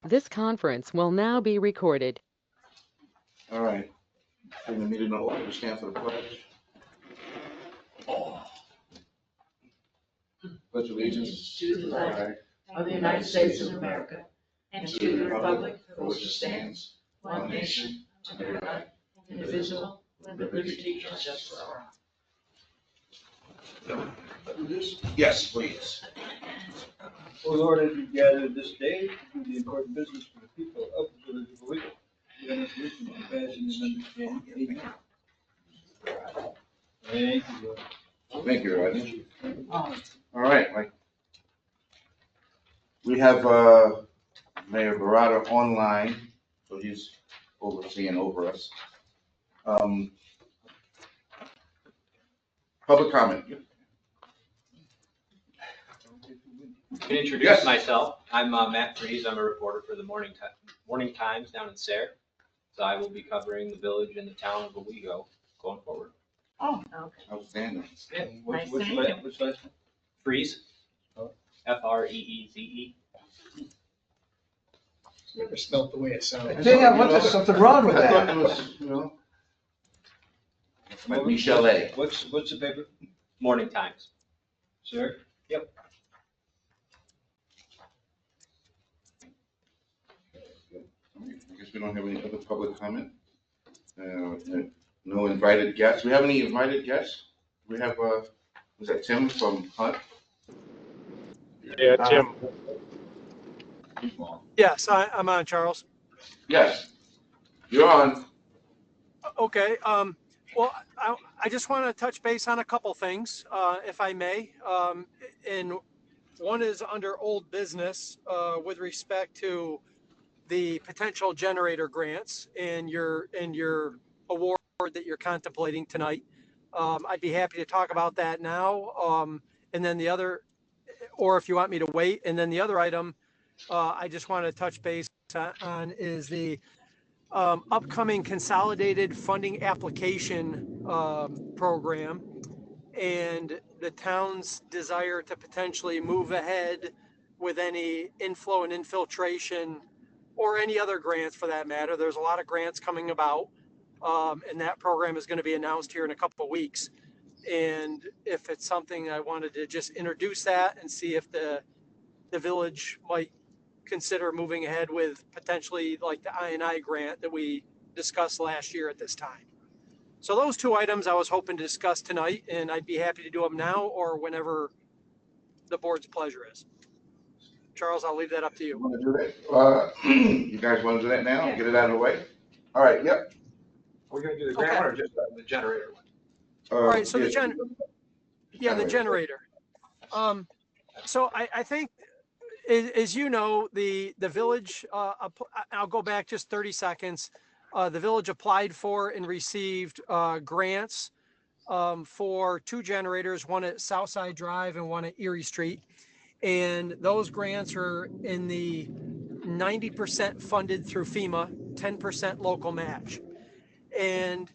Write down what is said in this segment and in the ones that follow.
This conference will now be recorded. All right. Bring the meeting to order. We stand for the pledge. Pledge allegiance to the flag of the United States of America and to the republic for which it stands, one nation, under God, indivisible, with liberty and justice for all. Yes, please. O Lord, as we gather this day to do the important business for the people of the village of Owego, grant us wisdom, compassion, and understanding. Amen. Thank you, Lord. Thank you, Roger. All right, Mike. We have Mayor Barada online, so he's overseeing over us. Public comment. I can introduce Yes. myself. I'm Matt Freeze. I'm a reporter for the Morning Times down in Sayre. So I will be covering the village and the town of Owego going forward. Oh, okay. Outstanding. What's Nice to meet you. last name? Freeze. Oh. Freeze. Never spelled the way it sounds. There's something wrong with that. It was, like Michelle A. What's the paper, Morning Times. sir? Yep. I guess we don't have any other public comment. No invited guests. We have any invited guests? We have, was that Tim from Hunt? Yeah, Tim. Yes, I'm on, Charles. Yes, you're on. Okay. Well, I just want to touch base on a couple things, if I may. And one is under old business with respect to the potential generator grants and your award that you're contemplating tonight. I'd be happy to talk about that now. And then the other, or if you want me to wait, and then the other item I just want to touch base on is the upcoming consolidated funding application program and the town's desire to potentially move ahead with any inflow and infiltration or any other grants for that matter. There's a lot of grants coming about, and that program is going to be announced here in a couple of weeks. And if it's something I wanted to just introduce that and see if the village might consider moving ahead with potentially like the I&I grant that we discussed last year at this time. So those two items I was hoping to discuss tonight, and I'd be happy to do them now or whenever the board's pleasure is. Charles, I'll leave that up to you. Want to do that? You guys want to do that now? Get it out of the way? All right, yep. We're gonna do the grant one or just the generator one? All right, so the Generator. generator. So I think, as you know, the village, I'll go back just 30 seconds. The village applied for and received grants for two generators, one at Southside Drive and one at Erie Street. And those grants are in the 90% funded through FEMA, 10% local match. And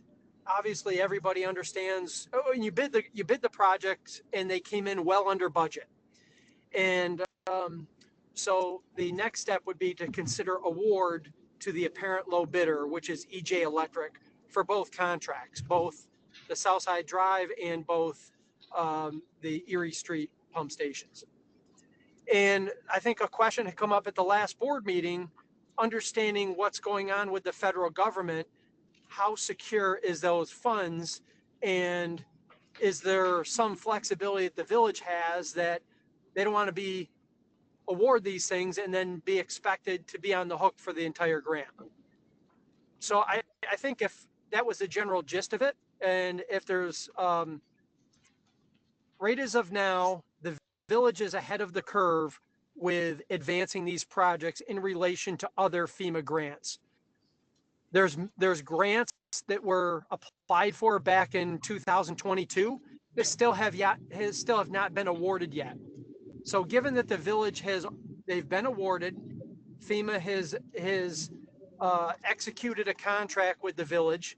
obviously everybody understands, and you bid the project and they came in well under budget. And so the next step would be to consider award to the apparent low bidder, which is EJ Electric, for both contracts, both the Southside Drive and both the Erie Street pump stations. And I think a question had come up at the last board meeting, understanding what's going on with the federal government. How secure is those funds? And is there some flexibility that the village has that they don't want to award these things and then be expected to be on the hook for the entire grant? So I think if that was the general gist of it, and if there's right as of now, the village is ahead of the curve with advancing these projects in relation to other FEMA grants. There's grants that were applied for back in 2022 that still have not been awarded yet. So given that the village they've been awarded, FEMA has executed a contract with the village,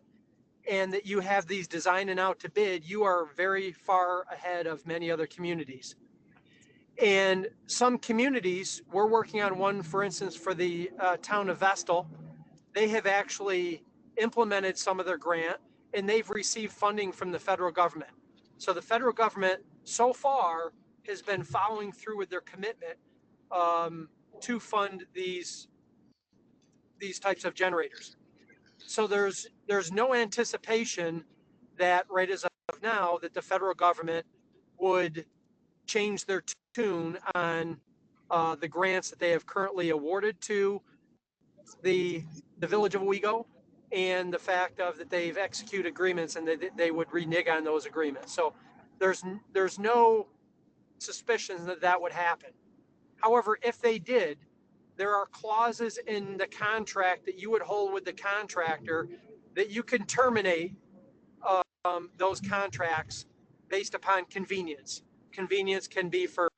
and that you have these designed and out to bid, you are very far ahead of many other communities. And some communities, we're working on one, for instance, for the town of Vestal. They have actually implemented some of their grant and they've received funding from the federal government. So the federal government so far has been following through with their commitment to fund these types of generators. So there's no anticipation that right as of now that the federal government would change their tune on the grants that they have currently awarded to the village of Owego and the fact of that they've executed agreements and they would renege on those agreements. So there's no suspicion that that would happen. However, if they did, there are clauses in the contract that you would hold with the contractor that you can terminate those contracts based upon convenience. Convenience can be for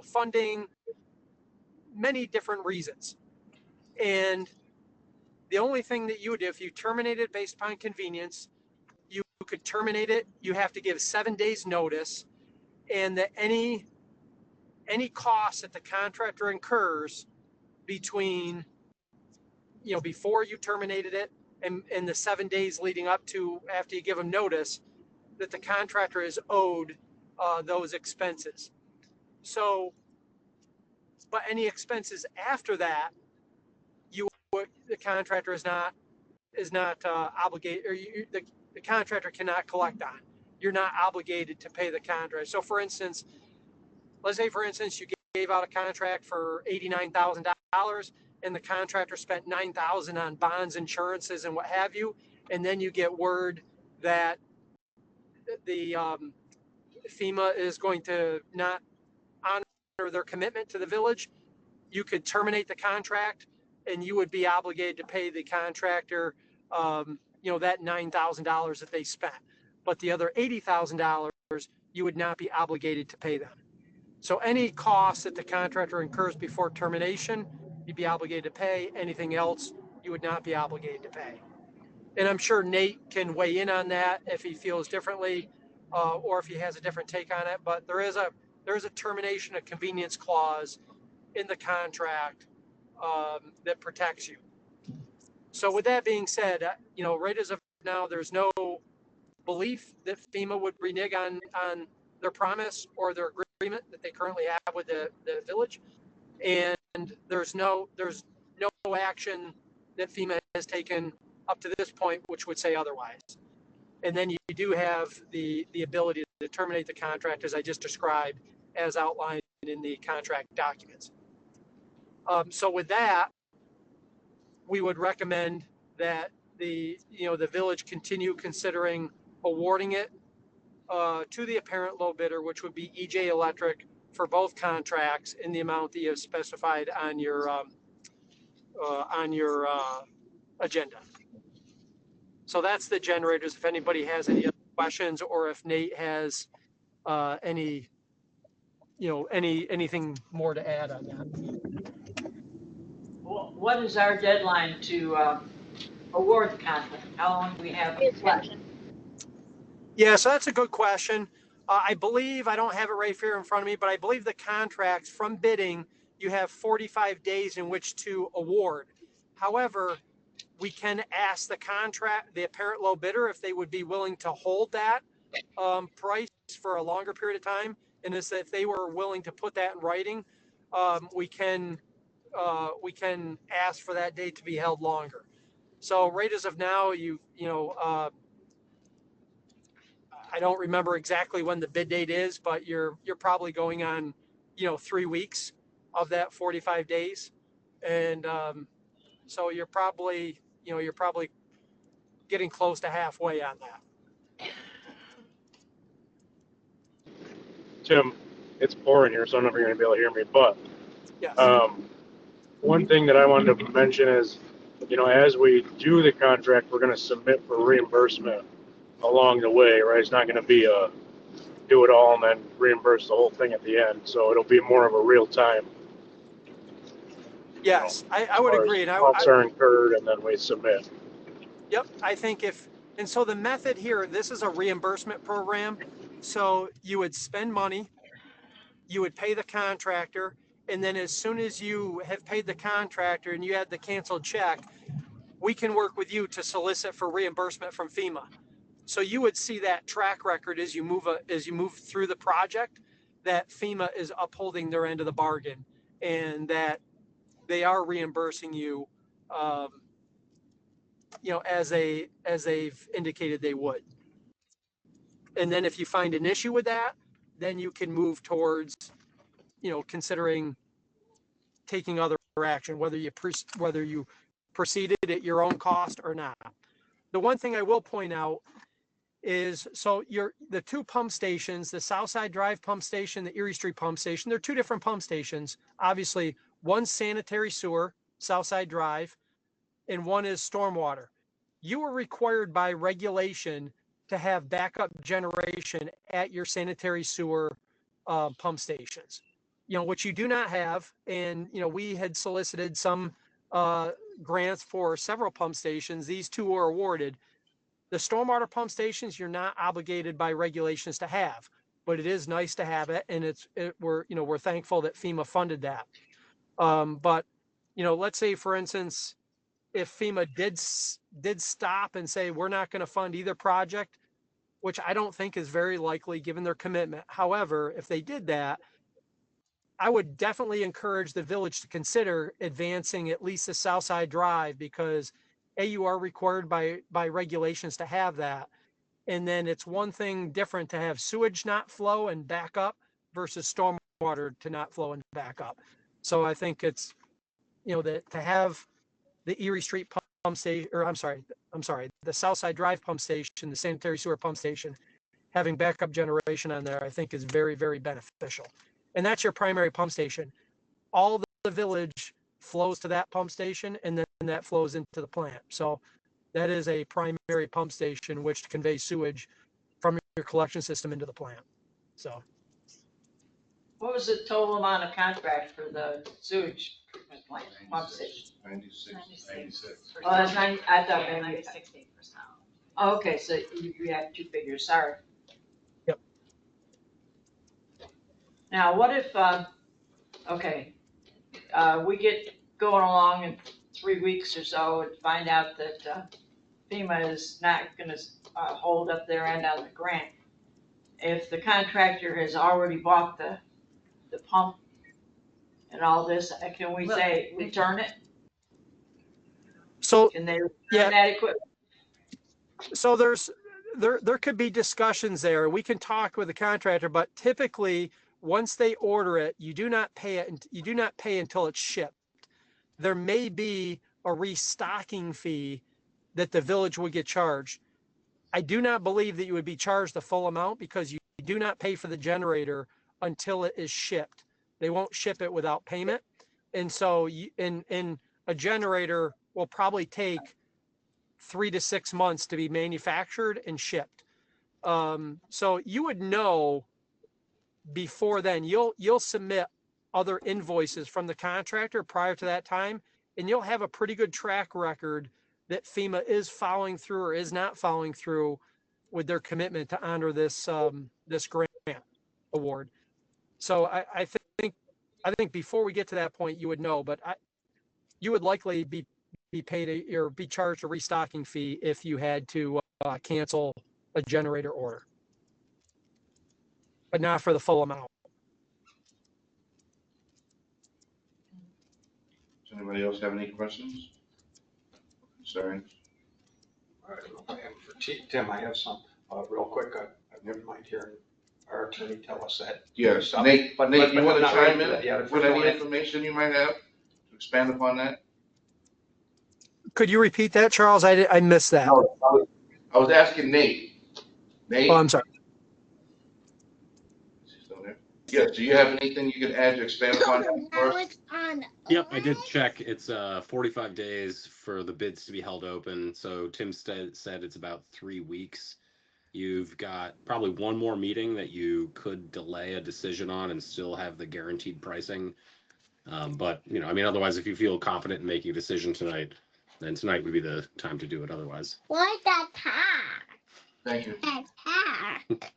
funding, many different reasons. And the only thing that you would do if you terminate it based upon convenience, you could terminate it. You have to give 7 days notice, and that any costs that the contractor incurs between before you terminated it and the 7 days leading up to after you give them notice, that the contractor is owed those expenses. So, but any expenses after that, the contractor is not obligated, or the contractor cannot collect on. You're not obligated to pay the contractor. So, for instance, let's say, you gave out a contract for $89,000, and the contractor spent $9,000 on bonds, insurances, and what have you, and then you get word that the FEMA is going to not honor their commitment to the village. You could terminate the contract, and you would be obligated to pay the contractor, that $9,000 that they spent. But the other $80,000, you would not be obligated to pay them. So any costs that the contractor incurs before termination, you'd be obligated to pay. Anything else, you would not be obligated to pay. And I'm sure Nate can weigh in on that if he feels differently, or if he has a different take on it. But there is a termination of convenience clause in the contract that protects you. So with that being said, right as of now, there's no belief that FEMA would renege on their promise or their agreement that they currently have with the village, and there's no action that FEMA has taken up to this point which would say otherwise. And then you do have the ability to terminate the contract as I just described, as outlined in the contract documents. So with that, we would recommend that the village continue considering awarding it to the apparent low bidder, which would be EJ Electric, for both contracts in the amount that you have specified on your agenda. So that's the generators. If anybody has any other questions, or if Nate has anything more to add on that. Well, what is our deadline to award the contract? How long do we have left? Yeah, so that's a good question. I believe, I don't have it right here in front of me, but I believe the contracts from bidding, you have 45 days in which to award. However, we can ask the apparent low bidder, if they would be willing to hold that price for a longer period of time. And if they were willing to put that in writing, we can ask for that date to be held longer. So right as of now, I don't remember exactly when the bid date is, but you're probably going on, 3 weeks of that 45 days. And so you're probably getting close to halfway on that. Tim, it's boring here, so I'm never going to be able to hear me. But Yes. one thing that I wanted to mention is, as we do the contract, we're going to submit for reimbursement along the way, right? It's not going to be a do it all and then reimburse the whole thing at the end. So it'll be more of a real time. Yes, I would agree. And costs are incurred and then we submit. Yep, I think and so the method here, this is a reimbursement program. So you would spend money, you would pay the contractor, and then as soon as you have paid the contractor and you had the canceled check, we can work with you to solicit for reimbursement from FEMA. So you would see that track record as you move through the project, that FEMA is upholding their end of the bargain and that they are reimbursing you, as they've indicated they would. And then if you find an issue with that, then you can move towards, considering taking other action, whether you proceeded at your own cost or not. The one thing I will point out is, so the two pump stations, the Southside Drive pump station, the Erie Street pump station, they're two different pump stations. Obviously, one's sanitary sewer, Southside Drive, and one is stormwater. You are required by regulation to have backup generation at your sanitary sewer pump stations, which you do not have. And, we had solicited some grants for several pump stations. These two were awarded. The stormwater pump stations, you're not obligated by regulations to have, but it is nice to have it. And we're thankful that FEMA funded that. But, let's say, for instance, if FEMA did stop and say, we're not going to fund either project, which I don't think is very likely given their commitment. However, if they did that, I would definitely encourage the village to consider advancing at least the Southside Drive, because you are required by regulations to have that. And then it's one thing different to have sewage not flow and back up versus stormwater to not flow and back up. So I think it's, that to have the Erie Street pump station, or I'm sorry, the Southside Drive pump station, the sanitary sewer pump station, having backup generation on there, I think is very, very beneficial. And that's your primary pump station. All the village flows to that pump station, and then that flows into the plant. So that is a primary pump station which conveys sewage from your collection system into the plant. So. What was the total amount of contract for the sewage treatment plant pump station? 96. Oh, that's 90, I thought maybe. 96%. Oh, okay, so you have two figures, sorry. Yep. Now, what if, we get going along in 3 weeks or so and find out that FEMA is not gonna hold up their end on the grant. If the contractor has already bought the pump and all this, can we say return it? So Can they return yeah, that equipment? so there could be discussions there. We can talk with the contractor, but typically once they order it, you do not pay it. You do not pay until it's shipped. There may be a restocking fee that the village would get charged. I do not believe that you would be charged the full amount, because you do not pay for the generator until it is shipped. They won't ship it without payment. And so in a generator will probably take 3 to 6 months to be manufactured and shipped. So you would know before then. You'll submit other invoices from the contractor prior to that time, and you'll have a pretty good track record that FEMA is following through or is not following through with their commitment to honor this grant award. So I think before we get to that point, you would know, but you would likely be paid or be charged a restocking fee if you had to cancel a generator order, but not for the full amount. Does anybody else have any questions? Concerns? All right, and for Tim, I have some, real quick, I've never mind hearing our attorney tell us that. Yes, Stuff. Nate, But you want I'm to not chime ready for that in yet. with any information you might have to expand upon that? Could you repeat that, Charles? I missed that. No, I was asking Nate. Nate? Oh, I'm sorry. Is he still there? Yes, do you have anything you can add to expand upon first? Yep, I did check. It's 45 days for the bids to be held open. So Tim said it's about 3 weeks. You've got probably one more meeting that you could delay a decision on and still have the guaranteed pricing. But, otherwise, if you feel confident in making a decision tonight, then tonight would be the time to do it otherwise. What's that tag? Thank you. That tag.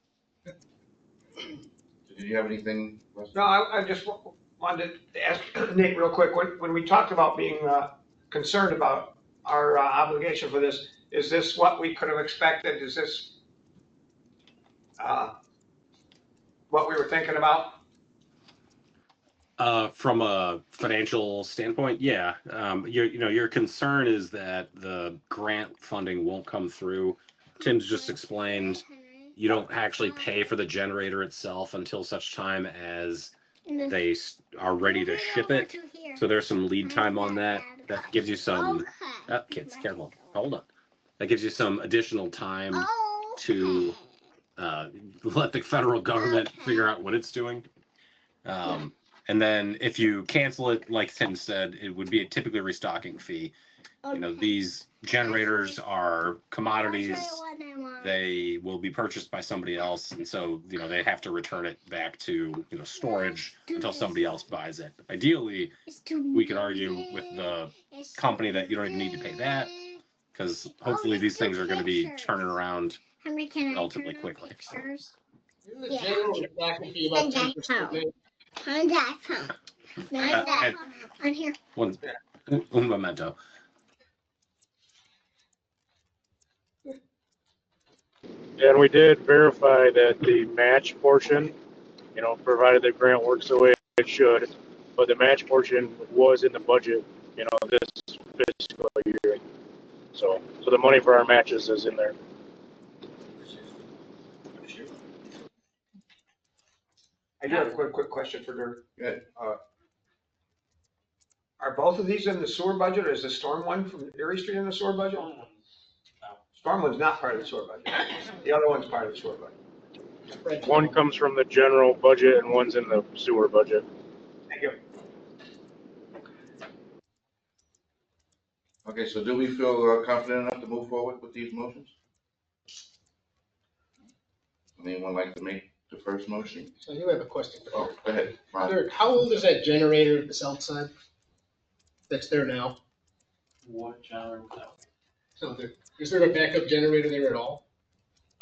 Did did you have anything? No, I just wanted to ask Nate real quick, when we talked about being concerned about our obligation for this, is this what we could have expected? Is this what we were thinking about? From a financial standpoint, yeah. Your concern is that the grant funding won't come through. Tim's just explained you don't actually pay for the generator itself until such time as they are ready to ship it. So there's some lead time on that. That gives you some. Kids, careful. Hold on. That gives you some additional time to let the federal government figure out what it's doing. And then if you cancel it, like Tim said, it would be typically a restocking fee. These generators are commodities. They will be purchased by somebody else. And so, they have to return it back to, storage until somebody else buys it. Ideally, we could argue with the company that you don't even need to pay that, because hopefully these things are going to be turning around relatively quickly. Isn't the general stocking fee about 10%? On here. Un momento. And we did verify that the match portion, provided the grant works the way it should, but the match portion was in the budget, this fiscal year. So the money for our matches is in there. I do have a quick question for Dirk. Good. Are both of these in the sewer budget, or is the storm one from Erie Street in the sewer budget? Storm one's not part of the sewer budget. The other one's part of the sewer budget. One comes from the general budget and one's in the sewer budget. Thank you. Okay, so do we feel confident enough to move forward with these motions? Anyone like to make the first motion? So I do have a question. Oh, go ahead. Ron. Dirk, how old is that generator at the south side? That's there now? What generator was that? So is there a backup generator there at all?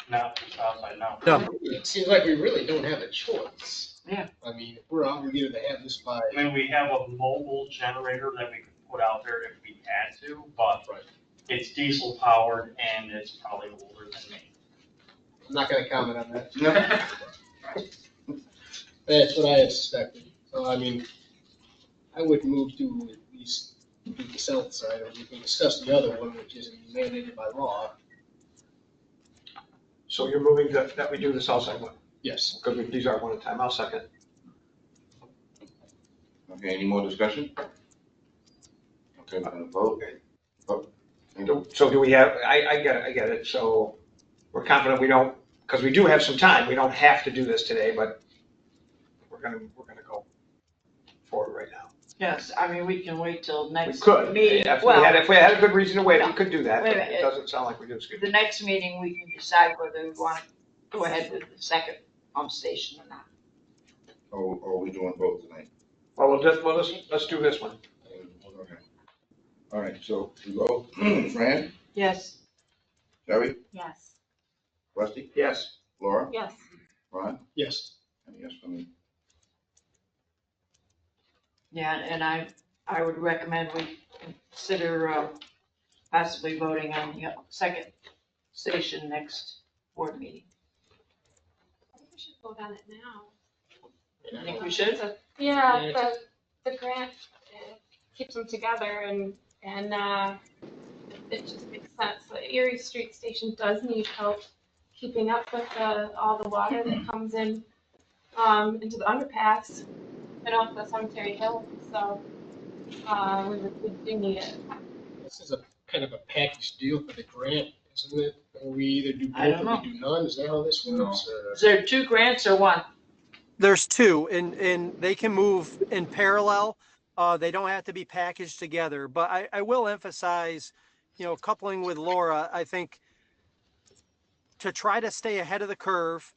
No, south side, no. No. It seems like we really don't have a choice. Yeah. I mean, if we're obligated to have this by. I mean, we have a mobile generator that we could put out there if we had to, but it's diesel powered and it's probably older than me. I'm not gonna comment on that. No. That's what I expected. So, I mean, I would move to at least do the south side, or we can discuss the other one, which isn't mandated by law. So you're moving that we do the south side one? Yes. Because these are one at a time. I'll second. Okay, any more discussion? Okay, we're gonna vote. Vote. So do we have, I get it. So we're confident we don't, because we do have some time. We don't have to do this today, but we're gonna go forward right now. Yes, I mean, we can wait till We next could. meeting. If we Well, had a good reason to wait, we No. could do that, Wait but a minute. it doesn't sound like we do. Excuse me. the next meeting, we can decide whether we want to go ahead with the second pump station or not. Or are we doing both tonight? Well, let's do this one. Okay. All right, so we go, Fran, Yes. Jerry, Yes. Rusty, Yes. Laura, Yes. Ron, Yes. and yes for me. Yeah, and I would recommend we consider possibly voting on the second station next board meeting. I think we should vote on it now. I think we should. Yeah, the grant keeps them together and it just makes sense. The Erie Street Station does need help keeping up with all the water that comes in into the underpass and off the Cemetery Hill. So we do need it. This is a kind of a package deal for the grant, isn't it? Or we either do I both don't or we do none. Is that how this works? Or? Is there two grants or one? There's two, and they can move in parallel. They don't have to be packaged together. But I will emphasize, coupling with Laura, I think to try to stay ahead of the curve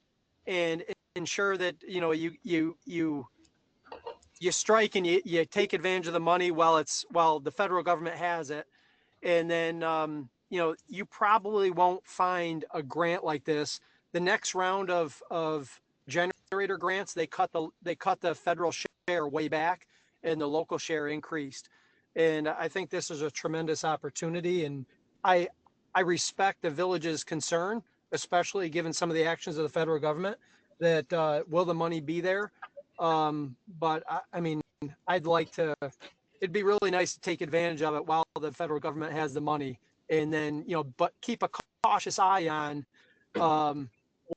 and ensure that you strike and you take advantage of the money while the federal government has it, and then you probably won't find a grant like this. The next round of generator grants, they cut the federal share way back and the local share increased. And I think this is a tremendous opportunity, and I respect the village's concern, especially given some of the actions of the federal government, that will the money be there? But I mean, I'd like to, it'd be really nice to take advantage of it while the federal government has the money. And then, but keep a cautious eye on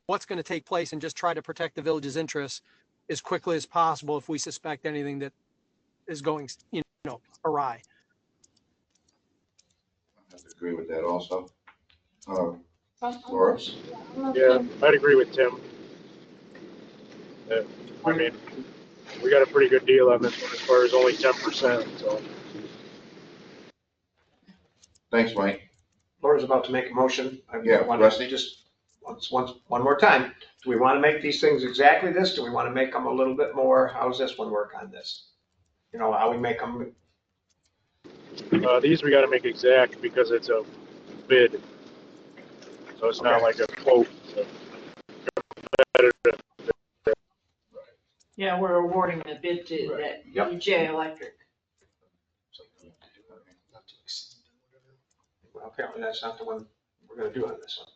what's going to take place and just try to protect the village's interests as quickly as possible if we suspect anything that is going, awry. I have to agree with that also. Laura? Yeah, I'd agree with Tim. I mean, we got a pretty good deal on this one as far as only 10%, so. Thanks, Mike. Laura's about to make a motion. I Yeah, want Rusty? to just, one more time. Do we want to make these things exactly this? Do we want to make them a little bit more? How does this one work on this? How we make them, These we gotta make exact because it's a bid. So it's not Okay. like a quote. So Yeah, we're awarding the bid to that Yep. EJ Electric. Not to exceed or well, apparently that's not the one we're gonna do on this one.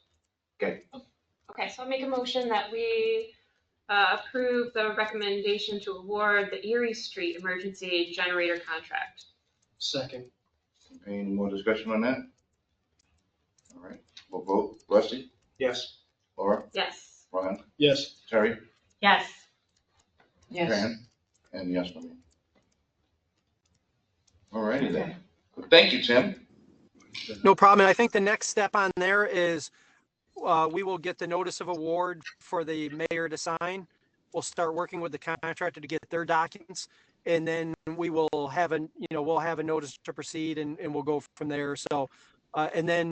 Okay, Okay, so I'll make a motion that we approve the recommendation to award the Erie Street Emergency Generator Contract. Second. Any more discussion on that? All right, we'll vote. Rusty? yes. Laura? Yes. Ron? Yes. Terry? Yes. Yes. Fran? And yes for me. All righty then. Well, thank you, Tim. No problem. And I think the next step on there is we will get the notice of award for the mayor to sign. We'll start working with the contractor to get their documents, and then we will have we'll have a notice to proceed, and we'll go from there. So, and then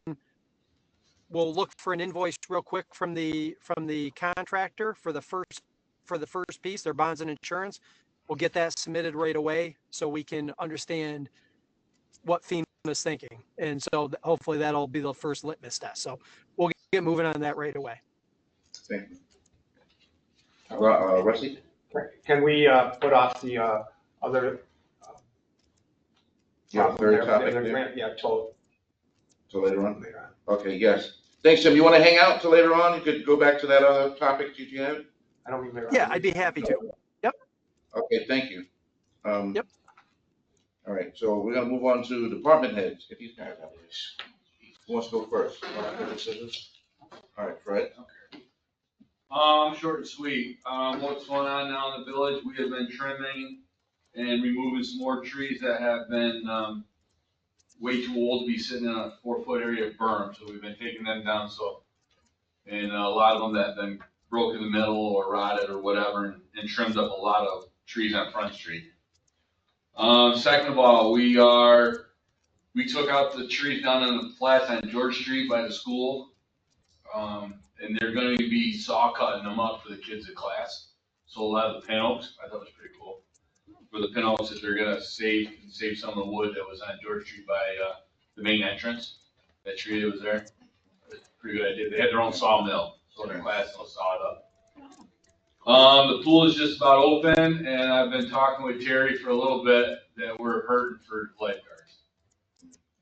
we'll look for an invoice real quick from the contractor for the first piece, their bonds and insurance. We'll get that submitted right away so we can understand what FEMA is thinking. And so hopefully that'll be the first litmus test. So we'll get moving on that right away. Thank you. Rusty? Can we put off the other? Yeah, third topic there. Yeah, till So later on? later on. Okay, yes. Thanks, Tim. You want to hang out till later on? You could go back to that other topic. Did you have? I don't mean later on. Yeah, I'd be happy to. Okay, thank you. Yep. All right, so we're gonna move on to department heads. If these guys have this. Who wants to go first? All right, Fred. Short and sweet. What's going on now in the village? We have been trimming and removing some more trees that have been, way too old to be sitting in a 4-foot area of berm. So we've been taking them down. And a lot of them that have been broke in the middle or rotted or whatever, and trimmed up a lot of trees on Front Street. Second of all, we took out the trees down in the flats on George Street by the school. And they're going to be saw cutting them up for the kids in class. So a lot of the pin oaks, I thought was pretty cool. For the pin oaks, that they're going to save some of the wood that was on George Street by the main entrance. That tree that was there. It's a pretty good idea. They had their own sawmill, so their class will saw it up. The pool is just about open, and I've been talking with Terry for a little bit that we're hurting for lifeguards.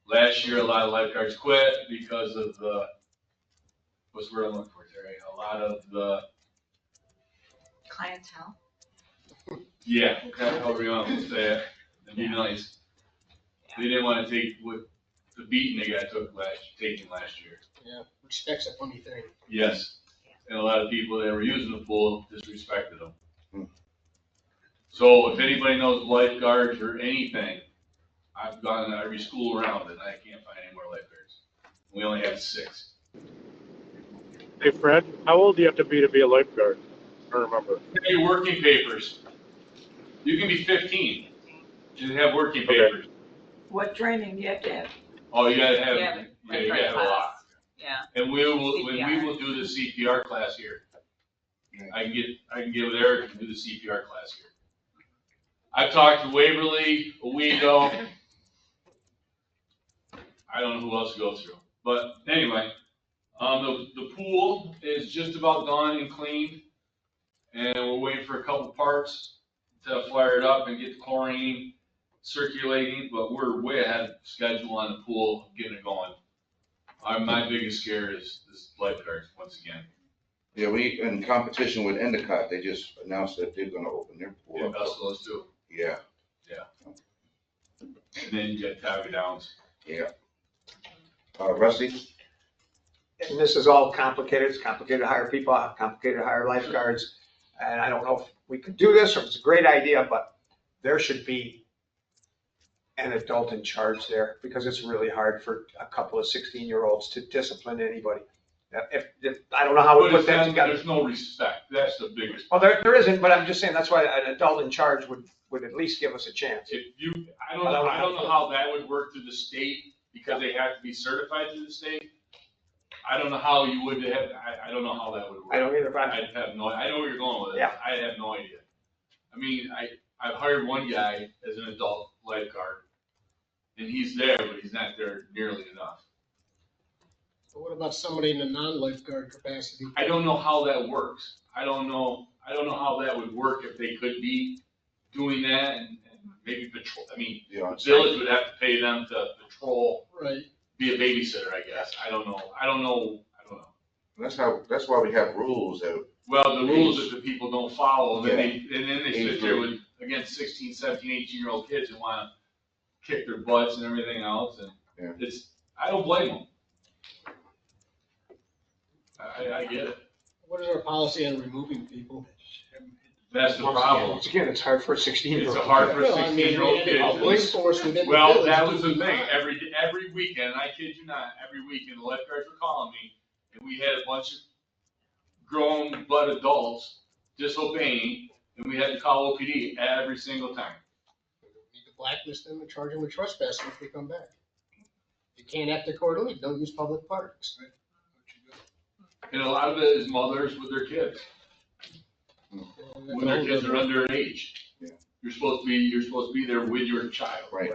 Last year, a lot of lifeguards quit because of what's the word I'm looking for, Terry? A lot of the Clientele. yeah, however you want to say it, and be nice. They didn't want to take what the beating they got taken last year. Yeah, respect's a funny thing. Yes, and a lot of people that were using the pool disrespected them. So if anybody knows lifeguards or anything, I've gone to every school around and I can't find any more lifeguards. We only have 6. Hey, Fred, how old do you have to be a lifeguard? I don't remember. Your working papers. You can be 15. Just have working Okay. papers. What training do you have to have? Oh, you gotta have, Yeah, you gotta have a lot. Yeah. And we will CPR. do the CPR class here. I can get with Eric and do the CPR class here. I've talked to Waverly, Owego. I don't know who else to go through. But anyway, the pool is just about done and cleaned. and we're waiting for a couple parts to fire it up and get the chlorine circulating, but we're way ahead of schedule on the pool, getting it going. My biggest scare is lifeguards, once again. Yeah, we, in competition with Endicott, they just announced that they're gonna open their pool Yeah, up. best of those two. Yeah, And then you got Tiger Downs. yeah. Rusty? And this is all complicated. It's complicated to hire people, complicated to hire lifeguards. And I don't know if we could do this or if it's a great idea, but there should be an adult in charge there because it's really hard for a couple of 16-year-olds to discipline anybody. If I don't know how we But put that together. there's no respect. That's the biggest. Well, there isn't, but I'm just saying that's why an adult in charge would at least give us a chance. If you, I don't know how that would work through the state because they have to be certified through the state. I don't know how you would have, I don't know how that would work. I don't either, but I have no, I know where you're going with it. Yeah. I have no idea. I mean, I've hired one guy as an adult lifeguard and he's there, but he's not there nearly enough. But what about somebody in a non-lifeguard capacity? I don't know how that works. I don't know how that would work if they could be doing that and maybe patrol. I mean, Yeah, the village would have to pay them to patrol, Right. be a babysitter, I guess. I don't know. That's why we have rules that, Well, the rules that the people don't follow, and then they Age sit there group. with, again, 16, 17, 18-year-old kids and wanna kick their butts and everything else, and Yeah. I don't blame them. I get it. What is our policy on removing people? That's the problem. Once again, it's hard for a 16-year-old. It's hard for a Well, I mean, 16-year-old we kid. had a police force within the Well, village that was the doing thing. fine. Every weekend, I kid you not, every weekend, the lifeguards were calling me, and we had a bunch of grown but adults disobeying, and we had to call OPD every single time. We need to blacklist them and charge them with trespassing if they come back. If you can't act accordingly, don't use public parks. And a lot of it is mothers with their kids, when their kids are underage. Yeah. You're supposed to be there with your child. right.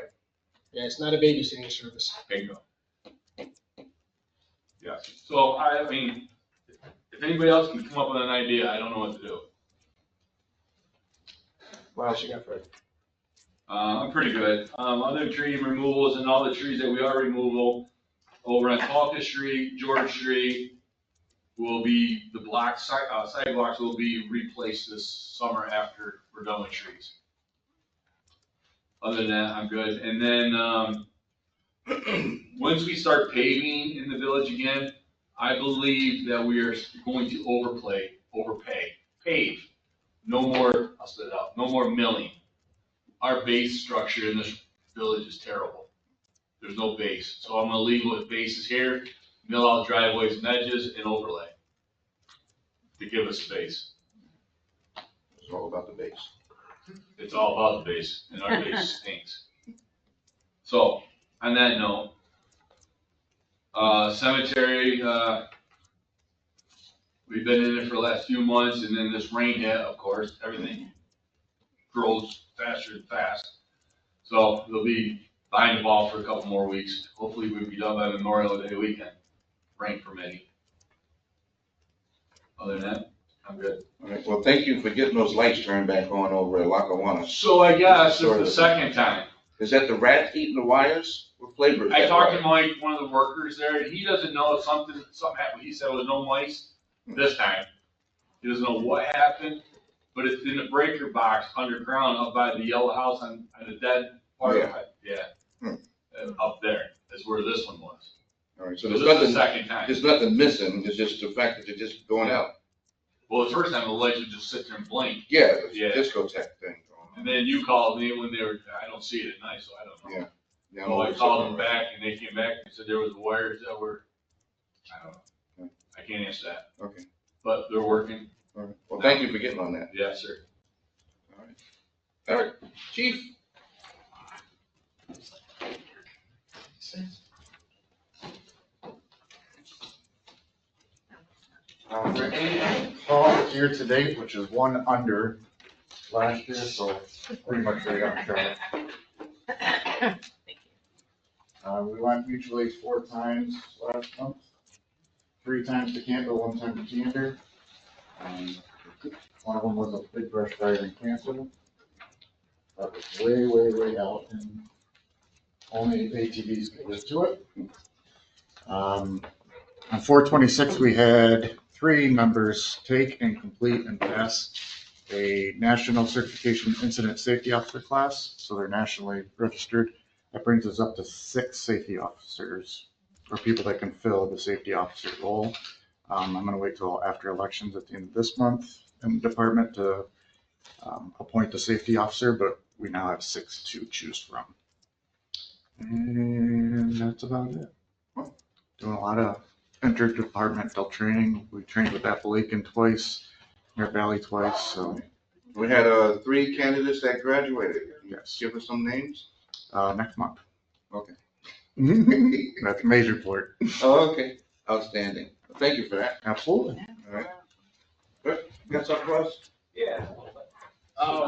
Yeah, it's not a babysitting service. Bingo. Yeah, so I mean, if anybody else can come up with an idea, I don't know what to do. What else you got, Fred? I'm pretty good. Other tree removals and all the trees that we are removal over on Talcott Street, George Street, will be, the sidewalks will be replaced this summer after we're done with trees. Other than that, I'm good. And then, once we start paving in the village again, I believe that we are going to pave. No more, I'll spit it out, no more milling. Our base structure in this village is terrible. There's no base. So I'm gonna leave with bases here, mill out driveways and edges and overlay to give us space. It's all about the base. It's all about the base, and our base stinks. So, on that note, cemetery, we've been in it for the last few months, and then this rain hit, of course, everything grows faster and fast. So, they'll be behind the ball for a couple more weeks. Hopefully, we'll be done by Memorial Day weekend, rain permitting. Other than that, I'm good. All right, well, thank you for getting those lights turned back on over at Lackawanna. So I guess it's the second time. Is that the rat eating the wires? What flavor is that? I talked to rat? Mike, one of the workers there, and he doesn't know if something happened. He said there was no mice this time. He doesn't know what happened, but it's in the breaker box underground up by the yellow house on the dead part of it. Yeah. Up there. That's where this one was. All right, so So there's this is the nothing, second time. there's nothing missing, it's just the fact that they're just going out. Well, the first time the lights would just sit there and blink. Yeah, it's Yeah. a discotheque thing. And then you called me when they were, I don't see it at night, so I don't know. Yeah. Yeah, So I it's called something them back and they came back and said there was wires that were, I don't know. Okay. I can't answer that, Okay, but they're working. all right. Well, thank you for getting on that. Yes, sir. All right. All right, chief. For any call year to date, which is one under last year, so pretty much right on track. We went mutual aid 4 times last month, 3 times to Campbell, 1 time to Gander. One of them was a big brush fire in Canton. That was way, way, way out, and only ATVs could get to it. On 426, we had 3 members take and complete and pass a national certification incident safety officer class, so they're nationally registered. That brings us up to 6 safety officers, or people that can fill the safety officer role. I'm gonna wait till after elections at the end of this month in the department to appoint the safety officer, but we now have 6 to choose from. And that's about it. Doing a lot of interdepartmental training. We trained with Appalachian twice, Air Valley twice, so. We had 3 candidates that graduated. Yes. Give us some names. Next month. Okay. That's a major report. Oh, okay. Outstanding. Thank you for that. Absolutely. All right. Good. You got something for us? Yeah.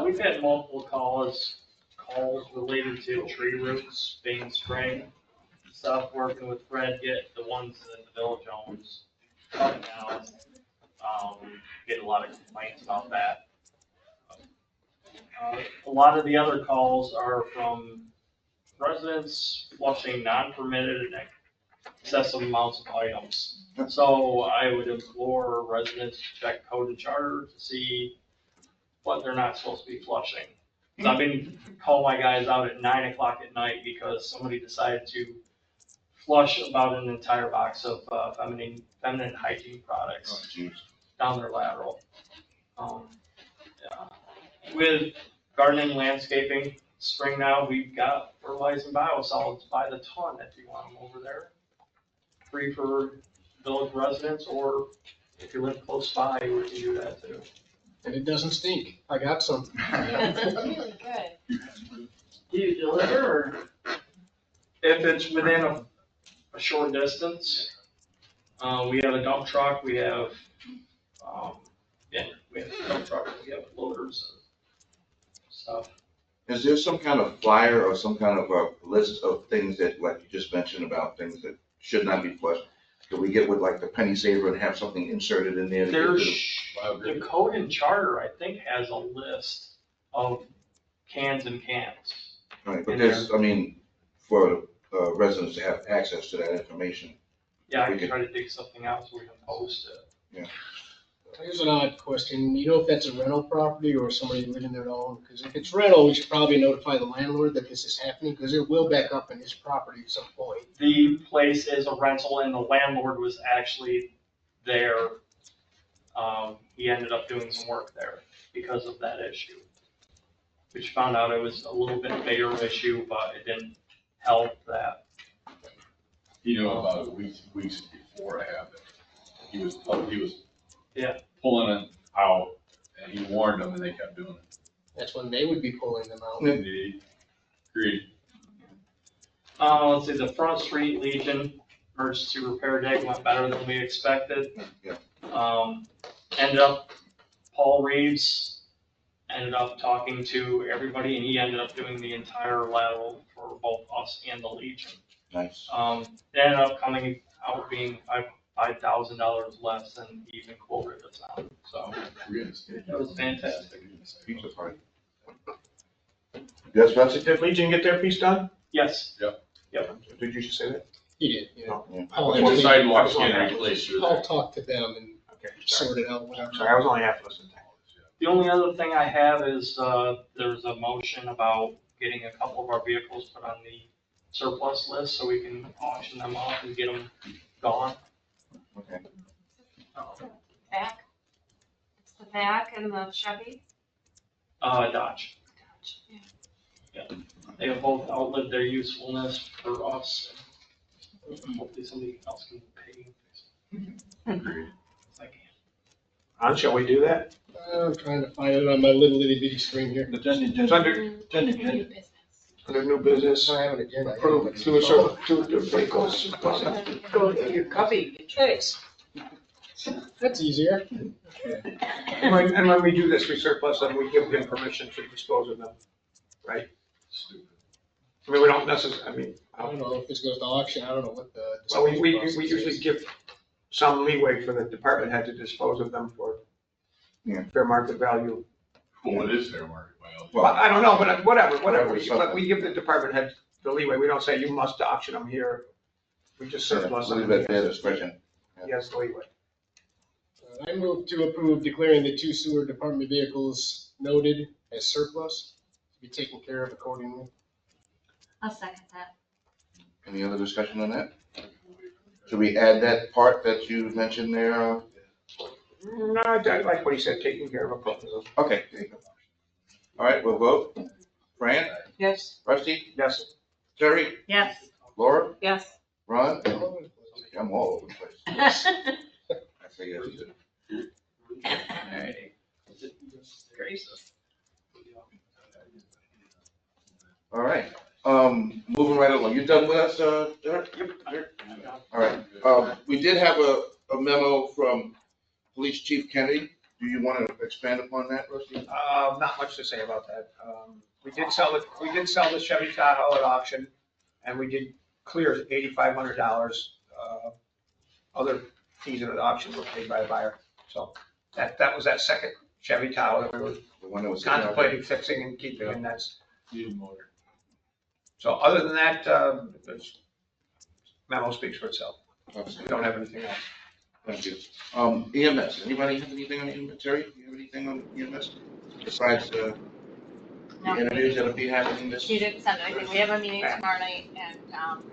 We've had multiple calls related to tree roots being sprayed. Stuff working with Fred, get the ones that the village owns cut down. Get a lot of complaints about that. A lot of the other calls are from residents flushing non-permitted and excessive amounts of items. So I would implore residents to check code and charter to see what they're not supposed to be flushing. So I've been calling my guys out at 9 o'clock at night because somebody decided to flush about an entire box of feminine hygiene products down their lateral. Yeah. With gardening, landscaping, spring now, we've got fertilizing biosolids by the ton if you want them over there. Free for village residents, or if you live close by, we can do that too. And it doesn't stink. I got some. Really good. Do you deliver, or? If it's within a short distance, we have a dump truck, we have a dump truck, we have loaders and stuff. Is there some kind of flyer or some kind of a list of things that, like you just mentioned about things that should not be flushed? Could we get with like the penny saver and have something inserted in there? The code and charter, I think, has a list of cans and cans. Right, but there's, I mean, for residents to have access to that information. Yeah, I can try to dig something out so we can post it. Yeah. Here's an odd question. You know if that's a rental property or somebody living there to own? Because if it's rental, we should probably notify the landlord that this is happening because it will back up in his property at some point. The place is a rental and the landlord was actually there. He ended up doing some work there because of that issue. Which found out it was a little bit bigger issue, but it didn't help that. You know, about weeks before it happened, he was Yeah. pulling it out, and he warned them, and they kept doing it. That's when they would be pulling them out. Indeed. Agreed. Let's see, the Front Street Legion emergency repair day went better than we expected. Yeah. Ended up, Paul Reeves ended up talking to everybody, and he ended up doing the entire lateral for both us and the Legion. Nice. It ended up coming out being $5,000 less than he even quoted us on, so it was fantastic. Pizza party. Yes, Betsy, did Legion get their piece done? Yes. Yep. Did you just say that? He did, yeah. Yeah. One sidewalk's getting replaced through I'll there. talk to them and sort it out, whatever. Sorry, I was only half listening. The only other thing I have is, there's a motion about getting a couple of our vehicles put on the surplus list so we can auction them off and get them gone. Okay. Back. It's the back and the Chevy. Dodge. Yeah. Yeah. They have both outlived their usefulness for us. Hopefully somebody else can pay. Agreed. I can. Hon, shall we do that? I'm trying to find it on my little itty bitty screen here. It's under new business. I have an agenda. Approve to a certain, to the vehicles. Go to your cubby, thanks. That's easier. And when we do this, we surplus them, we give them permission to dispose of them, right? Stupid. I mean, we don't necessarily, I mean, I don't know if this goes to auction. I don't know what the. well, we disposal process usually is. give some leeway for the department head to dispose of them for fair market value. Well, it is fair market value. Well, I don't know, but whatever, Whatever, something. but we give the department head the leeway. We don't say you must auction them here. We just surplus them. Leave it at their discretion. He has the leeway. I move to approve declaring the 2 sewer department vehicles noted as surplus to be taken care of accordingly. I'll second that. Any other discussion on that? Should we add that part that you mentioned there? No, I like what he said, taking care of appropriately. Okay, there you go. All right, we'll vote. Fran? Yes. Rusty? Yes. Terry? Yes. Laura? Yes. Ron? I'm all over the place. I say yes too. Alrighty. Gracious. All right, moving right along. You done with us, Derek? Yep. All right, we did have a memo from Police Chief Kennedy. Do you want to expand upon that, Rusty? Not much to say about that. We did sell the Chevy Tahoe at auction, and we did clear $8,500. Other fees at auction were paid by the buyer. So that was that second Chevy Tahoe that we were The one that was contemplating fixing and keeping, and that's. So other than that, the memo speaks for itself. We don't have anything else. Thank you. EMS, anybody have anything on EMS? Terry, you have anything on EMS besides the interviews that'll be happening this? She didn't send anything. We have a meeting tomorrow night and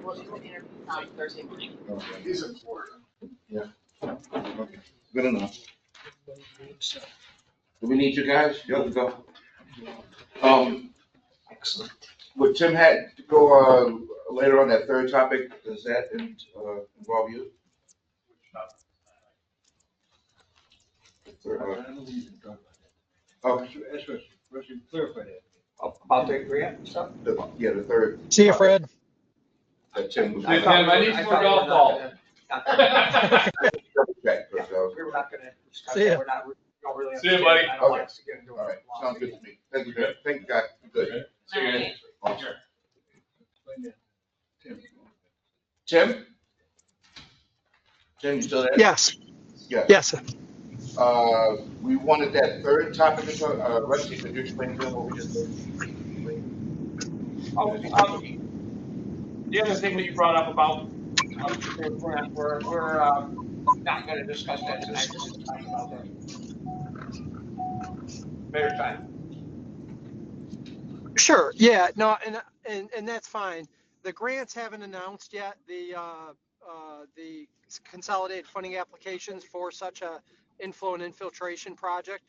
we'll do the interviews on Thursday morning. Okay. He's in Florida. Yeah. Okay. Good enough. Do we need you guys? Yep, go. Excellent. Would Tim had to go later on that third topic? Does that involve you? Okay. That's what you clarify that. About the grant and stuff? Yeah, the third. See you, Fred. That Tim was. Hey, Tim, I need some more golf balls. Okay, We were not gonna discuss See ya. that. We don't really. See ya, buddy. I don't want us to get into All right, it. sounds good to me. Thank you, Derek. Thank you, guys. Good. See you guys. Awesome. Tim? Tim, you still there? Yes. Yeah. Yes. We wanted that third topic, Rusty, could you explain to them what we just did? The other thing that you brought up about, we're not gonna discuss that tonight. We're just talking about that. Later time. Sure. Yeah. No. And that's fine. The grants haven't announced yet the consolidated funding applications for such a inflow and infiltration project.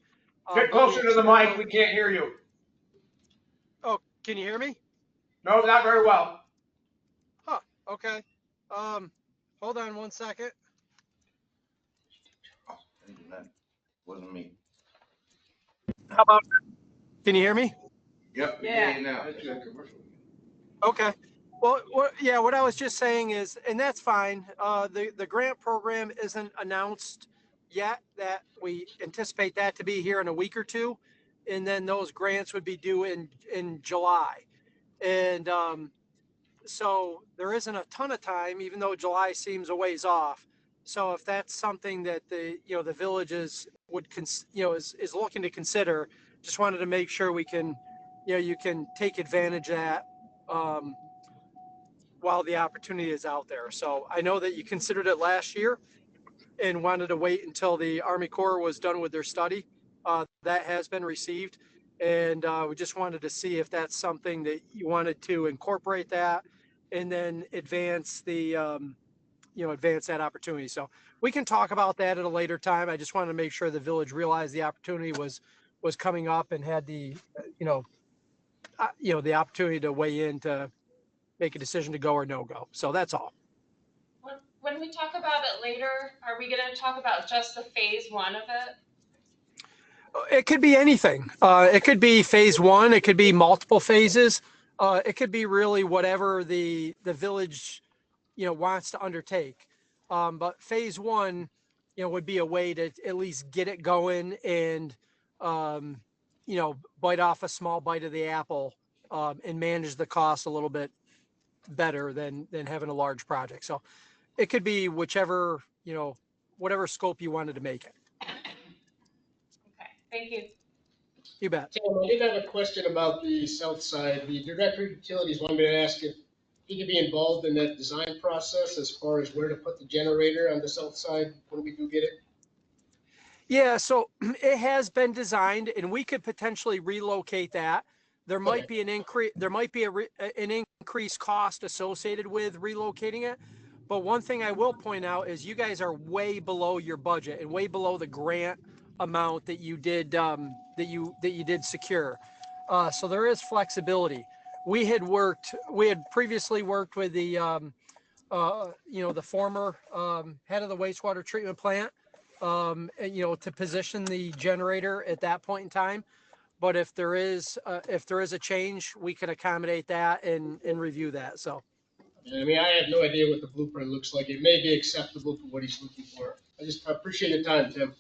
Get closer to the mic. We can't hear you. Oh, can you hear me? No, not very well. Huh. Okay. Hold on one second. Wasn't me. How about? Can you hear me? Yep. Yeah. Now. Okay. Well, yeah, what I was just saying is, and that's fine. The grant program isn't announced yet. That we anticipate that to be here in a week or two, and then those grants would be due in July, and so there isn't a ton of time, even though July seems a ways off. So if that's something that the villages would is looking to consider, just wanted to make sure we can, you can take advantage of that. While the opportunity is out there. So I know that you considered it last year and wanted to wait until the Army Corps was done with their study. That has been received. And we just wanted to see if that's something that you wanted to incorporate that and then advance the, advance that opportunity. So we can talk about that at a later time. I just wanted to make sure the village realized the opportunity was coming up and had the, the opportunity to weigh in to make a decision to go or no go. So that's all. When we talk about it later, are we going to talk about just the phase one of it? It could be anything. It could be phase one. It could be multiple phases. It could be really whatever the village, wants to undertake. But phase one, would be a way to at least get it going and, bite off a small bite of the apple and manage the cost a little bit better than having a large project. So it could be whichever, whatever scope you wanted to make it. Okay. Thank you. You bet. Tim, I did have a question about the south side. The director of utilities wanted me to ask if he could be involved in that design process as far as where to put the generator on the south side when we do get it. Yeah, so it has been designed, and we could potentially relocate that. There might be an increase. There might be an increased cost associated with relocating it. But one thing I will point out is you guys are way below your budget and way below the grant amount that you did that you did secure. So there is flexibility. We had previously worked with the the former head of the wastewater treatment plant, to position the generator at that point in time. But if there is a change, we can accommodate that and review that. So. I mean, I have no idea what the blueprint looks like. It may be acceptable for what he's looking for. I appreciate your time, Tim.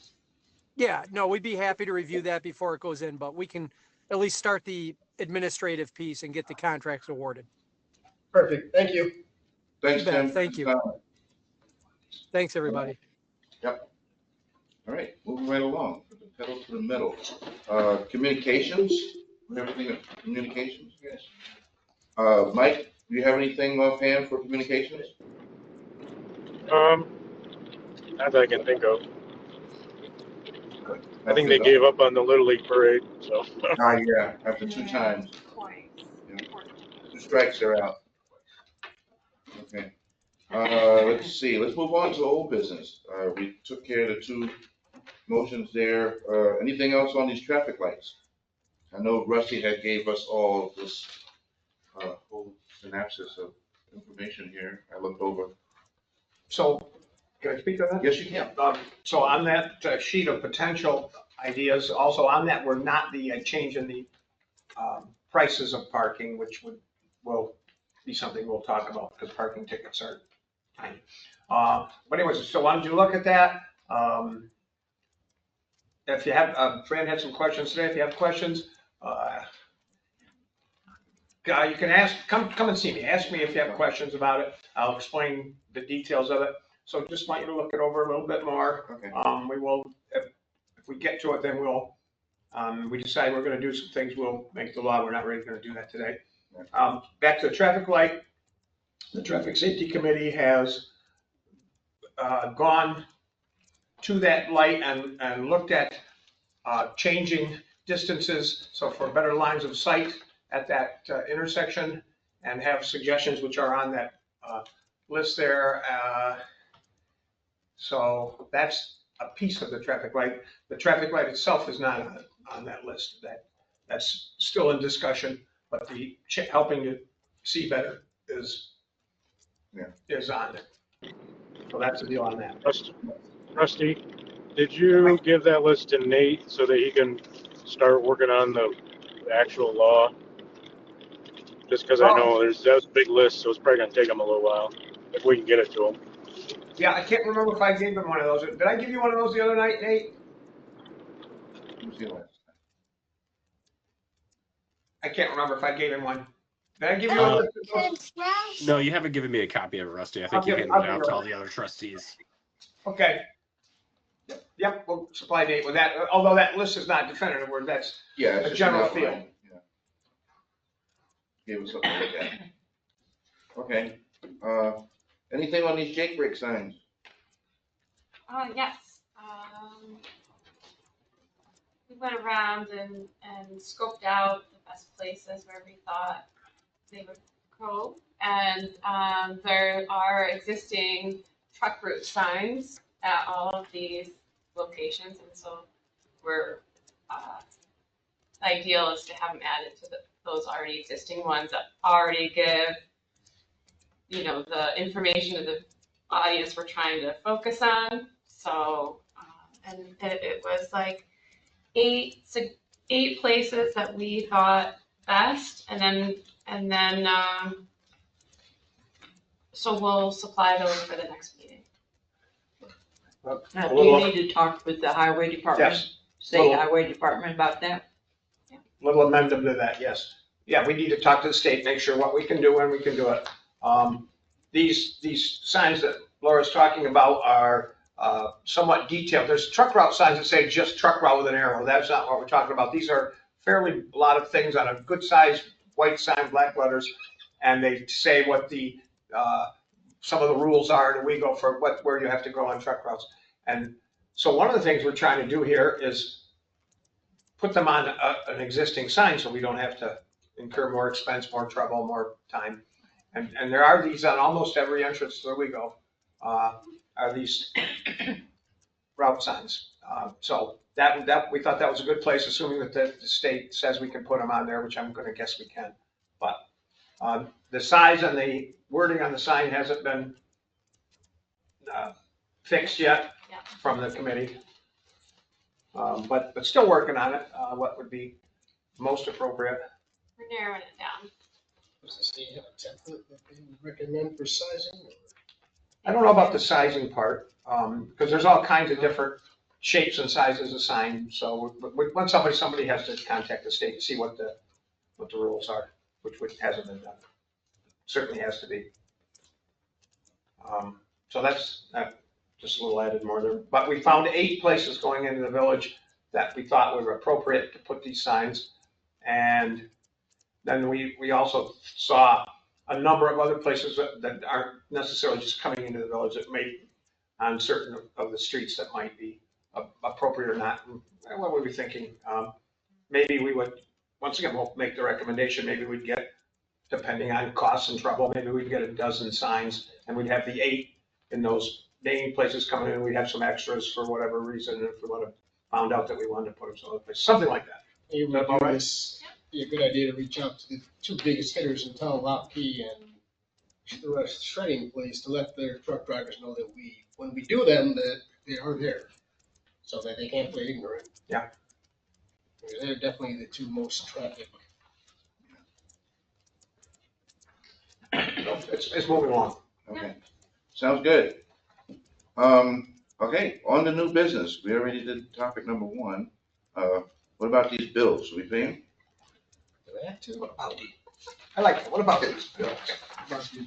Yeah, no, we'd be happy to review that before it goes in, but we can at least start the administrative piece and get the contracts awarded. Perfect. Thank you. Thanks, Tim. Thank you. Thanks, everybody. Yep. All right, moving right along, from the pedal to the metal. Communications, everything communications? Yes. Mike, do you have anything offhand for communications? Not that I can think of. I think they gave up on the Little League parade, so. Yeah, after 2 times. Yeah. 2 strikes, they're out. Okay. Let's see, let's move on to old business. We took care of the 2 motions there. Anything else on these traffic lights? I know Rusty had gave us all this whole synopsis of information here. I looked over. So, can I speak on that? Yes, you can. So on that sheet of potential ideas, also on that, we're not the change in the prices of parking, which will be something we'll talk about because parking tickets are tiny. But anyways, so why don't you look at that? If you have, Fran had some questions today. If you have questions, you can ask, come and see me. Ask me if you have questions about it. I'll explain the details of it. So just want you to look it over a little bit more. Okay. We will, if we get to it, then we'll, we decide we're gonna do some things, we'll make the law. We're not really gonna do that today. Back to the traffic light. The Traffic Safety Committee has gone to that light and looked at changing distances, so for better lines of sight at that intersection, and have suggestions which are on that list there. So that's a piece of the traffic light. The traffic light itself is not on that list. That's still in discussion, but the helping to see better is on it. So that's the deal on that. Rusty, did you give that list to Nate so that he can start working on the actual law? Just because I know that's a big list, so it's probably gonna take him a little while if we can get it to him. Yeah, I can't remember if I gave him one of those. Did I give you one of those the other night, Nate? I can't remember if I gave him one. Did I give you one? No, you haven't given me a copy of it, Rusty. I think you handed it out to all the other trustees. Okay. Yep, we'll supply Nate with that, although that list is not definitive, where that's a general feel. Give us something like that. Okay. Anything on these Jake break signs? Yes. We went around and scoped out the best places where we thought they would go. And there are existing truck route signs at all of these locations. And so we're, ideal is to have them added to those already existing ones that already give, the information to the audience we're trying to focus on. So, and it was like 8 places that we thought best, and then so we'll supply those for the next meeting. Now, do you need to talk with the highway department? Yes. State highway department about that? Little amendment to that, yes. Yeah, we need to talk to the state, make sure what we can do when we can do it. These signs that Laura's talking about are somewhat detailed. There's truck route signs that say just truck route with an arrow. That's not what we're talking about. These are fairly a lot of things on a good size white sign, black letters, and they say what the some of the rules are in Owego for where you have to go on truck routes. And so one of the things we're trying to do here is put them on an existing sign so we don't have to incur more expense, more trouble, more time. And there are these on almost every entrance to Owego, are these route signs. So that we thought that was a good place, assuming that the state says we can put them on there, which I'm gonna guess we can. But the size and the wording on the sign hasn't been fixed yet from the committee. But still working on it, what would be most appropriate. We're narrowing it down. Does the state have a template that they would recommend for sizing? I don't know about the sizing part, because there's all kinds of different shapes and sizes of signs. So when somebody has to contact the state to see what the rules are, which hasn't been done. Certainly has to be. So that's just a little added more there. But we found 8 places going into the village that we thought were appropriate to put these signs. And then we also saw a number of other places that aren't necessarily just coming into the village, that may on certain of the streets that might be appropriate or not. What were we thinking? Maybe we would, once again, we'll make the recommendation, maybe we'd get, depending on costs and trouble, maybe we'd get a dozen signs and we'd have the 8 in those main places coming in. We'd have some extras for whatever reason, if we found out that we wanted to put them some other place, something like that. It Is that would all right? be a good idea to reach out to the 2 biggest hitters in town, Lock Key and the rest shredding place, to let their truck drivers know that when we do them, that they are there, so that they can't play ignorant. Yeah. Because they're definitely the 2 most traffic. It's moving along. Okay, sounds good. Okay, on to new business. We already did topic number 1. What about these bills? Are we paying? Do they have to? What about these? I like that. What about these bills?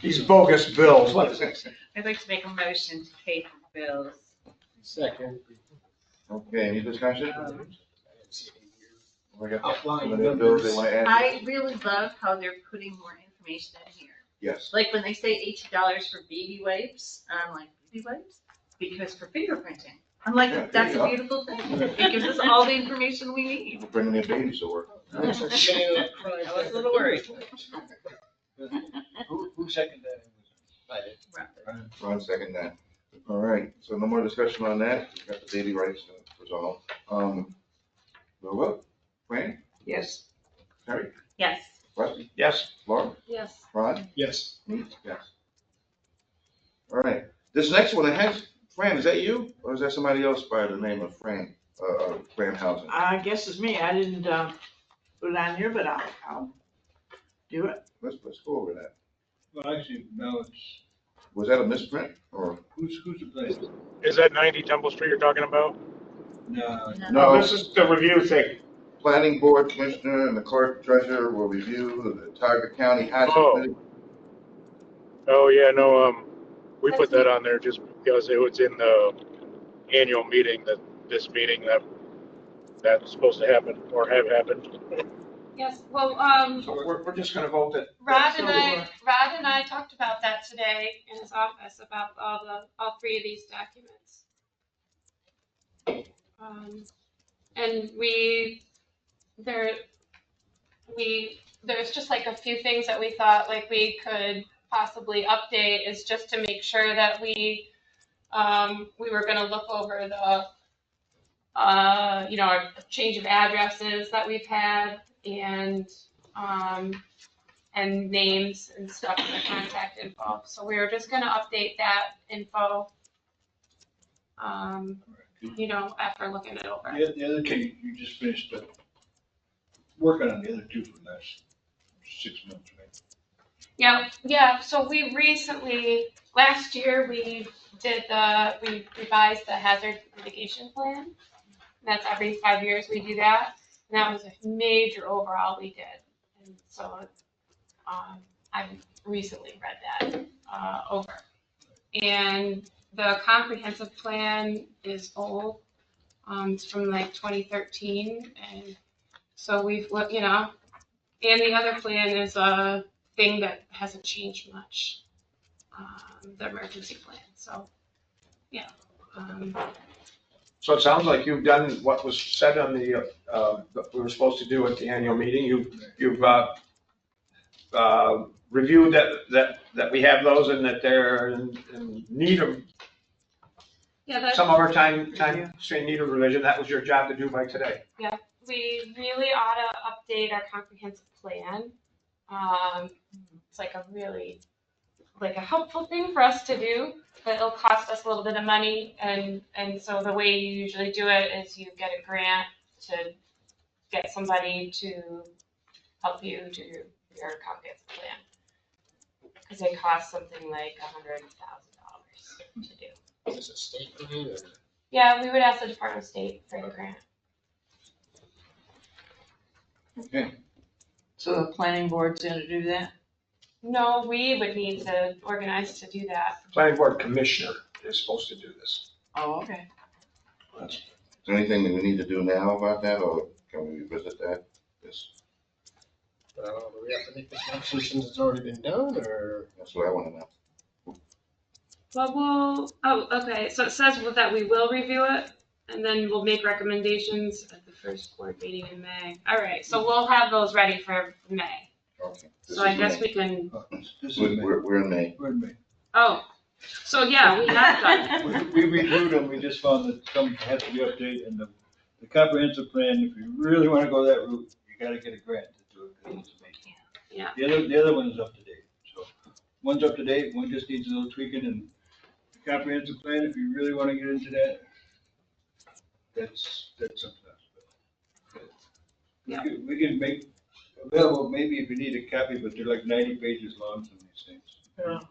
These bogus bills. What is it? I'd like to make a motion to pay for bills. Second. Okay, any discussion? We got Outline some of the bills they want to add? I really love how they're putting more information in here. Yes. Like when they say $18 for baby wipes, I'm like, baby wipes? Because for fingerprinting. I'm like, Yeah, there that's you a go. beautiful thing. It gives us all the information we need. People bringing their babies to work. I was a little worried. Who seconded that? Ron second that. All right, so no more discussion on that. We got the baby rights resolved. We'll vote. Fran? Yes. Terry? Yes. Rusty? Yes. Laura? Yes. Ron? Yes. Me? Yes. All right, this next one, it has, Fran, is that you? Or is that somebody else by the name of Fran, Fran Housing? I guess it's me. I didn't put it on here, but I'll do it. Let's go over that. Well, actually, no, it's, Was that a misprint or? who's the place? Is that 90 Temple Street you're talking about? No. No. This is the review thing. Planning board commissioner and the clerk treasurer will review the Target County Hazard Oh. Committee. Oh, yeah, no, we put that on there just because it was in the annual meeting, this meeting that's supposed to happen or have happened. Yes, well, So we're just gonna vote that. Rod and I talked about that today in his office, about all 3 of these documents. And there's just like a few things that we thought like we could possibly update, is just to make sure that we were gonna look over the our change of addresses that we've had, and names and stuff in the contact info. So we were just gonna update that info, after looking it over. The other 2, you just finished working on the other 2 for the last 6 months, right? Yeah, so we recently, last year, we revised the hazard mitigation plan. That's every 5 years we do that. And that was a major overhaul we did. And so I recently read that over. And the comprehensive plan is old. It's from like 2013, and so we've, you know, and the other plan is a thing that hasn't changed much. The emergency plan, so, yeah. So it sounds like you've done what was said on the, that we were supposed to do at the annual meeting. You've reviewed that we have those and that they're in need of, Yeah, that's. some of our time say need of revision. That was your job to do by today. Yeah, we really ought to update our comprehensive plan. It's like a really, like a helpful thing for us to do, but it'll cost us a little bit of money. And so the way you usually do it is you get a grant to get somebody to help you do your comprehensive plan. Because it costs something like $100,000 to do. Is this a state grant or? Yeah, we would ask the Department of State for the grant. Okay. So the planning board's gonna do that? No, we would need to organize to do that. Planning board commissioner is supposed to do this. Oh, okay. Is there anything that we need to do now about that, or can we revisit that? Yes, Do we have to make this motion since it's already been done, or? that's what I want to know. Well, okay, so it says that we will review it, and then we'll make recommendations at the first board meeting in May. All right, so we'll have those ready for May. Okay. This So I is guess May. we can, We're in May. We're in May. oh, so yeah, we have done. We reviewed them, we just found that some has to be updated, and the comprehensive plan, if you really wanna go that route, you gotta get a grant to do it, 'cause it's amazing. Yeah. The other one is up to date, so one's up to date, one just needs a little tweaking, and the comprehensive plan, if you really wanna get into that, that's something else. Yeah. We can make available, maybe if you need a copy, but they're like 90 pages long, some of these things.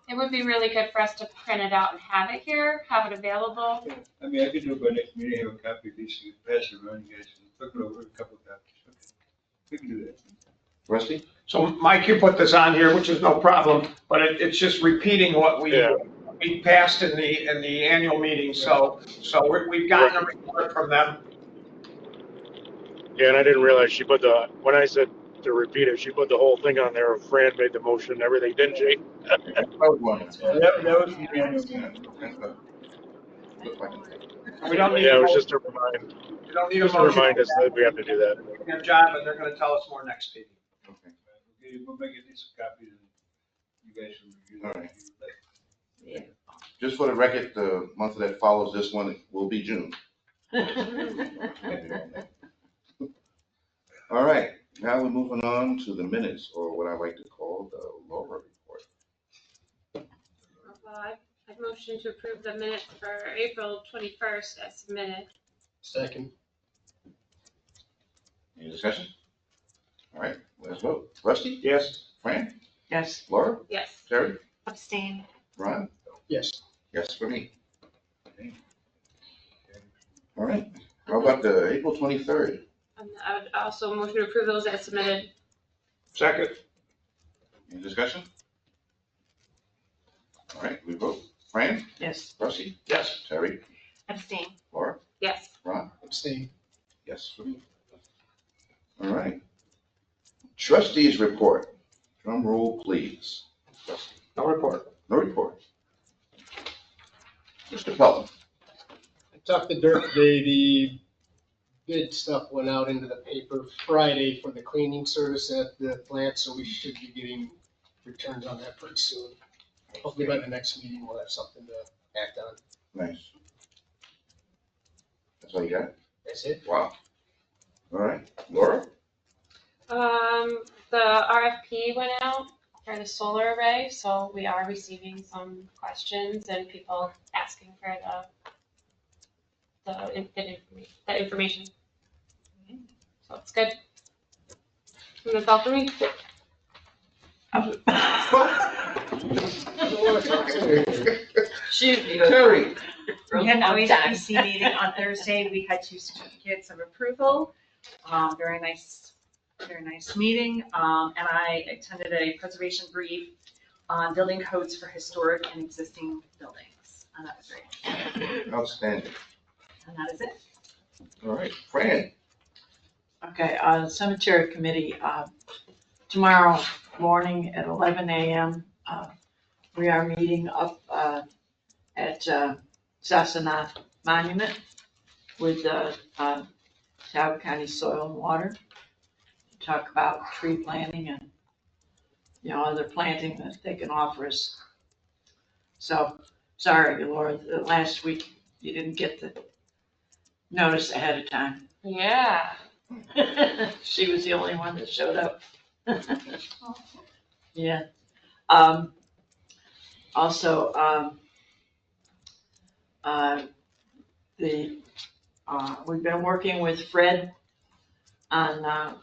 It would be really good for us to print it out and have it here, have it available. I mean, I could do it by next meeting, have a copy of these, pass it around, you guys, and look it over, a couple of copies. Okay. We can do that. Rusty? So Mike, you put this on here, which is no problem, but it's just repeating what we passed in the annual meeting. So we've gotten a report from them. Yeah, and I didn't realize she put when I said to repeat it, she put the whole thing on there. Fran made the motion and everything, didn't she? That was the annual meeting. We don't need. Yeah, it was just to remind. We don't need a Just to motion. remind us that we have to do that. Their job, and they're gonna tell us more next meeting. Okay, we'll make it these copies, and you guys can review All them. right. Yeah. Just for the record, the month that follows this one will be June. All right, now we're moving on to the minutes, or what I like to call the Laura report. I'd motion to approve the minutes for April 21st as submitted. Second. Any discussion? All right, let's vote. Rusty? Yes. Fran? Yes. Laura? Yes. Terry? Abstain. Ron? Yes. Yes for me. All right, how about the April 23rd? And I would also motion to approve those as submitted. Second. Any discussion? All right, we vote. Fran? Yes. Rusty? Yes. Terry? Abstain. Laura? Yes. Ron? Abstain. Yes for me. All right. Trustees report. Drum roll, please. Trustee. No report. No report. Mr. Pelton. I talked to Dirk today, the bid stuff went out into the paper Friday for the cleaning service at the plant, so we should be getting returns on that pretty soon. Hopefully by the next meeting, we'll have something to act on. Nice. That's all you got? That's it. Wow. All right. Laura? The RFP went out for the solar array, so we are receiving some questions and people asking for the information. So it's good. And that's all for me. Shoot. Terry. We had our EC meeting on Thursday. We had 2 certificates of approval. Very nice meeting. And I attended a preservation brief on building codes for historic and existing buildings. and that was great. Outstanding. And that is it. All right, Fran. Okay, cemetery committee, tomorrow morning at 11 a.m., we are meeting up, at, Sasanath Monument with, Tioga County Soil and Water. To talk about tree planting and, other planting that they can offer us. So, sorry, Laura, last week you didn't get the notice ahead of time. Yeah. She was the only one that showed up. Yeah. Also, we've been working with Fred on,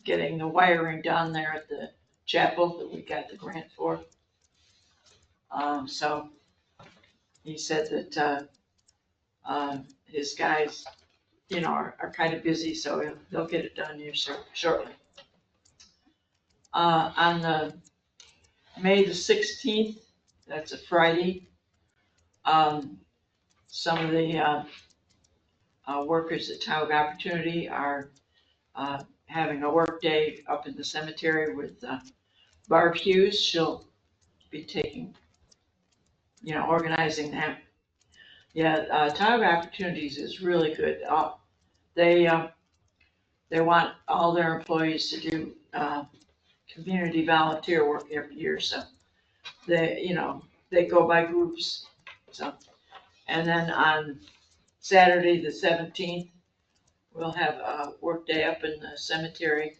getting the wiring done there at the chapel that we got the grant for. So he said that, his guys, are kind of busy, so they'll get it done here shortly. On the May the 16th, that's a Friday, some of the workers at Tioga Opportunity are having a work day up in the cemetery with Barb Hughes. She'll be organizing that. Yeah, Tioga Opportunities is really good. They want all their employees to do community volunteer work every year, so they go by groups. So, and then on Saturday the 17th, we'll have a work day up in the cemetery.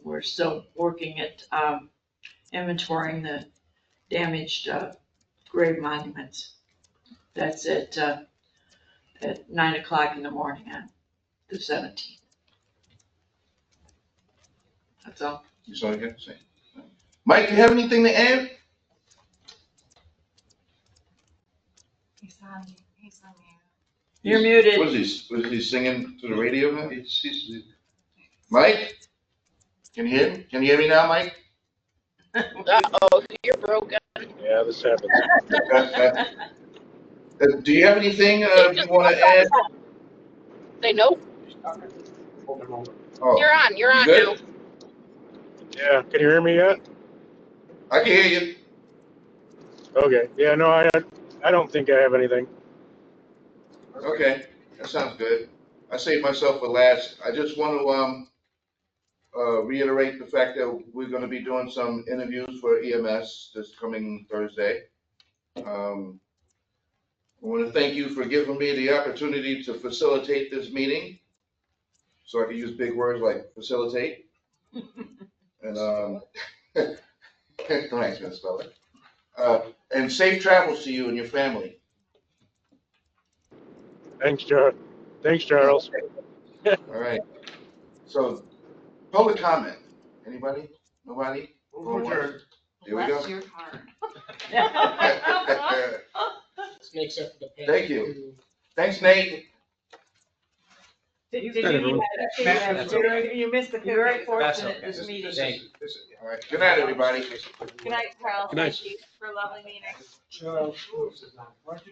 We're still working at inventorying the damaged grave monuments. That's at 9 o'clock in the morning on the 17th. That's all. That's all you got to say. Mike, you have anything to add? He's on mute. You're muted. Was he singing to the radio now? Mike? Can you hear me? Can you hear me now, Mike? Uh-oh, you're broken. Yeah, this happens. Do you have anything you want to add? Say nope. Oh, You're on good? now. Yeah, can you hear me yet? I can hear you. Okay. Yeah, no, I don't think I have anything. Okay, that sounds good. I saved myself for last. I just want to reiterate the fact that we're going to be doing some interviews for EMS this coming Thursday. I want to thank you for giving me the opportunity to facilitate this meeting. So I can use big words like facilitate. And thanks, Ms. Speller. And safe travels to you and your family. Thanks, Charles. Thanks, Charles. All right. So, public comment. Anybody? Nobody? Here we go. Bless your heart. Snake's up the pen. Thank you. Thanks, Nate. You missed the You're very cookies. fortunate in this meeting. All right. Good night, everybody. Good night, Charles. Good night. Thank you for a lovely meeting. Charles, why don't you